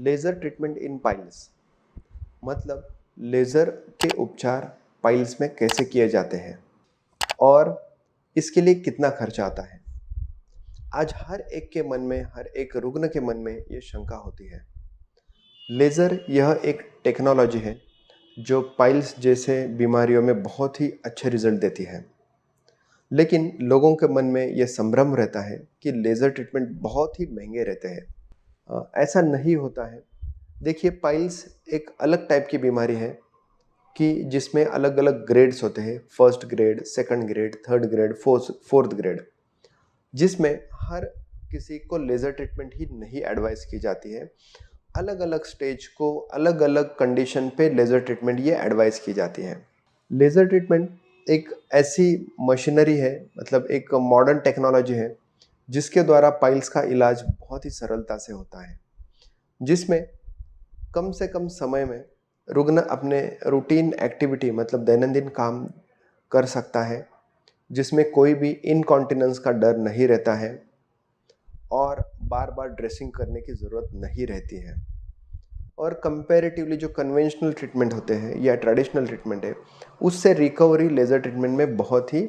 Laser treatment इन piles मतलब laser के उपचार पाइल्स में कैसे किए जाते हैं और इसके लिए कितना खर्चा आता है। आज हर एक के मन में, हर एक रुग्ण के मन में ये शंका होती है। लेज़र यह एक टेक्नोलॉजी है जो पाइल्स जैसे बीमारियों में बहुत ही अच्छे रिजल्ट देती है, लेकिन लोगों के मन में यह संभ्रम रहता है कि लेज़र ट्रीटमेंट बहुत ही महंगे रहते हैं। ऐसा नहीं होता है। देखिए, पाइल्स एक अलग टाइप की बीमारी है कि जिसमें अलग अलग ग्रेड्स होते हैं, first grade, second grade, third grade, fourth grade, जिसमें हर किसी को लेज़र ट्रीटमेंट ही नहीं एडवाइस की जाती है। अलग अलग स्टेज को, अलग अलग कंडीशन पे लेज़र ट्रीटमेंट ये एडवाइस की जाती है। लेज़र ट्रीटमेंट एक ऐसी मशीनरी है, मतलब एक मॉडर्न टेक्नोलॉजी है जिसके द्वारा पाइल्स का इलाज बहुत ही सरलता से होता है, जिसमें कम से कम समय में रुग्ण अपने रूटीन एक्टिविटी मतलब दैनंदिन काम कर सकता है, जिसमें कोई भी इनकॉन्टिनेंस का डर नहीं रहता है और बार बार ड्रेसिंग करने की ज़रूरत नहीं रहती है। और कंपैरेटिवली जो कन्वेंशनल ट्रीटमेंट होते हैं या ट्रेडिशनल ट्रीटमेंट है, उससे रिकवरी लेज़र ट्रीटमेंट में बहुत ही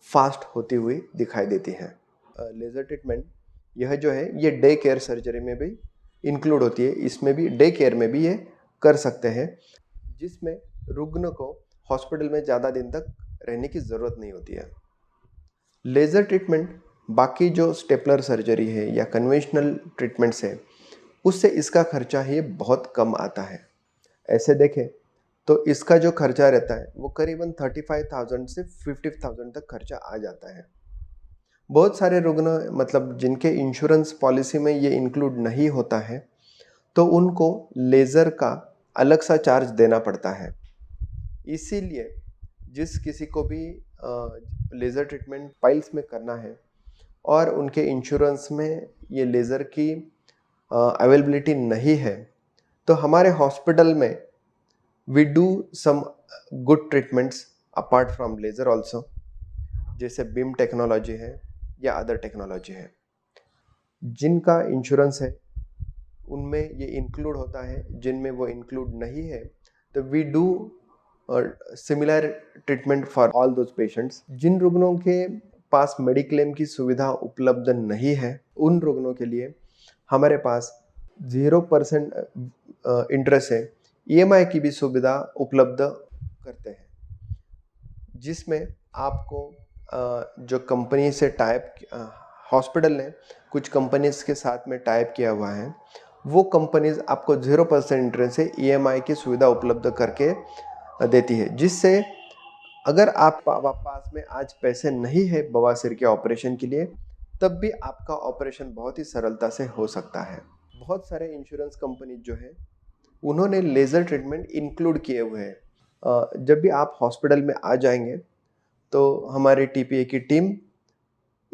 फास्ट होती हुई दिखाई देती है। लेज़र ट्रीटमेंट यह जो है ये डे केयर सर्जरी में भी इंक्लूड होती है। इसमें भी डे केयर में भी ये कर सकते हैं, जिसमें रुग्ण को हॉस्पिटल में ज़्यादा दिन तक रहने की ज़रूरत नहीं होती है। लेज़र ट्रीटमेंट बाकी जो स्टेपलर सर्जरी है या कन्वेंशनल ट्रीटमेंट्स है, उससे इसका खर्चा ही बहुत कम आता है। ऐसे देखें तो इसका जो खर्चा रहता है वो करीबन 35,000 से 50,000 तक खर्चा आ जाता है। बहुत सारे रुग्ण मतलब जिनके इंश्योरेंस पॉलिसी में ये इंक्लूड नहीं होता है, तो उनको लेज़र का अलग सा चार्ज देना पड़ता है। इसीलिए जिस किसी को भी लेज़र ट्रीटमेंट पाइल्स में करना है और उनके इंश्योरेंस में ये लेज़र की अवेलेबिलिटी नहीं है, तो हमारे हॉस्पिटल में we do some good treatments apart from laser also, जैसे बीम टेक्नोलॉजी है या अदर टेक्नोलॉजी है। जिनका इंश्योरेंस है उनमें ये इंक्लूड होता है, जिनमें वो इंक्लूड नहीं है तो we do similar treatment for all those patients. जिन रुग्णों के पास मेडिक्लेम की सुविधा उपलब्ध नहीं है, उन रुग्णों के लिए हमारे पास 0% इंटरेस्ट है EMI की भी सुविधा उपलब्ध करते हैं, जिसमें आपको जो कंपनी से टाइप, हॉस्पिटल ने कुछ कंपनीज के साथ में टाइप किया हुआ है, वो कंपनीज आपको 0% इंटरेस्ट से EMI की सुविधा उपलब्ध करके देती है, जिससे अगर आप पास में आज पैसे नहीं है बवासीर के ऑपरेशन के लिए, तब भी आपका ऑपरेशन बहुत ही सरलता से हो सकता है। बहुत सारे इंश्योरेंस कंपनी जो है उन्होंने लेज़र ट्रीटमेंट इंक्लूड किए हुए हैं। जब भी आप हॉस्पिटल में आ जाएंगे तो हमारी TPA की टीम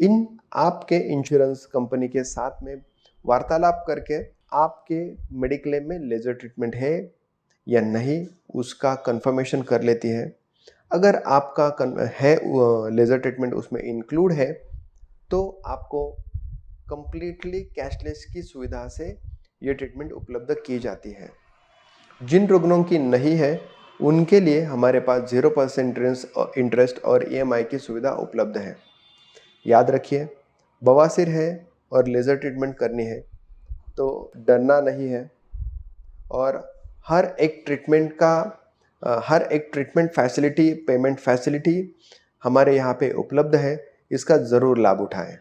इन आपके इंश्योरेंस कंपनी के साथ में वार्तालाप करके आपके मेडिक्लेम में लेज़र ट्रीटमेंट है या नहीं उसका कंफर्मेशन कर लेती है। अगर आपका है लेज़र ट्रीटमेंट उसमें इंक्लूड है, तो आपको कंप्लीटली कैशलेस की सुविधा से ये ट्रीटमेंट उपलब्ध की जाती है। जिन रुग्णों की नहीं है उनके लिए हमारे पास 0% इंटरेस्ट और EMI की सुविधा उपलब्ध है। याद रखिए, बवासीर है और लेज़र ट्रीटमेंट करनी है तो डरना नहीं है, और हर एक ट्रीटमेंट फैसिलिटी, पेमेंट फैसिलिटी हमारे यहाँ पे उपलब्ध है। इसका ज़रूर लाभ उठाएं।